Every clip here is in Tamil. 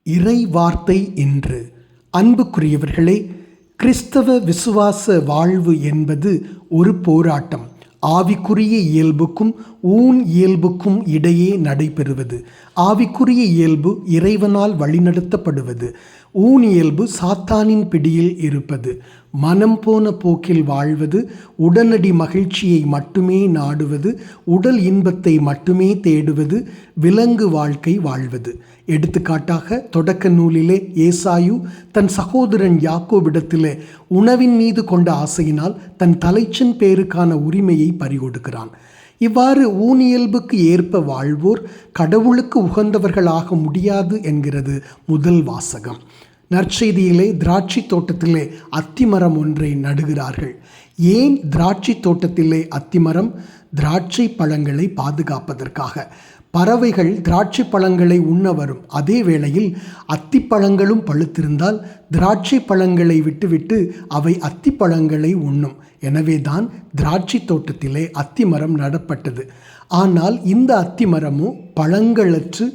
இறை வார்த்தை இன்று. அன்புக்குரியவர்களே, கிறிஸ்தவ விசுவாச வாழ்வு என்பது ஒரு போராட்டம். ஆவிக்குரிய இயல்புக்கும் ஊன் இயல்புக்கும் இடையே நடைபெறுவது. ஆவிக்குரிய இயல்பு இறைவனால் வழிநடத்தப்படுவது. ஊன் இயல்பு சாத்தானின் பிடியில் இருப்பது. மனம் போன போக்கில் வாழ்வது, உடனடி மகிழ்ச்சியை மட்டுமே நாடுவது, உடல் இன்பத்தை மட்டுமே தேடுவது, விலங்கு வாழ்க்கை வாழ்வது. எடுத்துக்காட்டாக, தொடக்க நூலிலே ஏசாயு தன் சகோதரன் யாக்கோபிடத்திலே உணவின் மீது கொண்ட ஆசையினால் தன் தலைச்சன் பேருக்கான உரிமையை பறிகொடுக்கிறான். இவ்வாறு ஊனியல்புக்கு ஏற்ப வாழ்வோர் கடவுளுக்கு உகந்தவர்களாக முடியாது என்கிறது முதல் வாசகம். நற்செய்தியிலே திராட்சை தோட்டத்திலே அத்திமரம் ஒன்றை நடுகிறார்கள். ஏன் திராட்சை தோட்டத்திலே அத்திமரம்? திராட்சை பழங்களை பாதுகாப்பதற்காக. பறவைகள் திராட்சை பழங்களை உண்ண வரும். அதே வேளையில் அத்திப்பழங்களும் பழுத்திருந்தால் திராட்சை பழங்களை விட்டுவிட்டு அவை அத்திப்பழங்களை உண்ணும். எனவேதான் திராட்சை தோட்டத்திலே அத்திமரம் நடப்பட்டது. ஆனால் இந்த அத்திமரமோ பழங்களற்று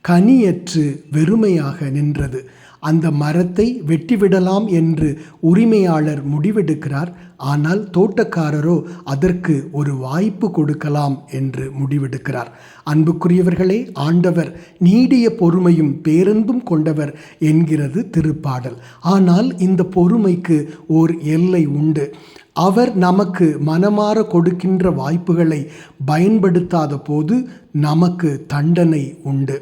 கனியற்று வெறுமையாக நின்றது. அந்த மரத்தை வெட்டிவிடலாம் என்று உரிமையாளர் முடிவெடுக்கிறார். ஆனால் தோட்டக்காரரோ அதற்கு ஒரு வாய்ப்பு கொடுக்கலாம் என்று முடிவெடுக்கிறார். அன்புக்குரியவர்களே, ஆண்டவர் நீடிய பொறுமையும் பேரன்பும் கொண்டவர் என்கிறது திருப்பாடல். ஆனால் இந்த பொறுமைக்கு ஓர் எல்லை உண்டு. அவர் நமக்கு மனமாற கொடுக்கின்ற வாய்ப்புகளை பயன்படுத்தாத போது நமக்கு தண்டனை உண்டு.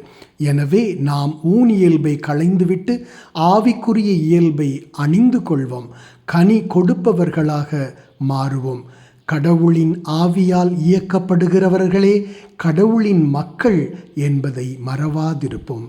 எனவே நாம் ஊனியல்பை களைந்துவிட்டு ஆவிக்குரிய இயல்பை அணிந்து கொள்வோம். கனி கொடுப்பவர்களாக மாறுவோம். கடவுளின் ஆவியால் இயக்கப்படுகிறவர்களே கடவுளின் மக்கள் என்பதை மறவாதிருப்போம்.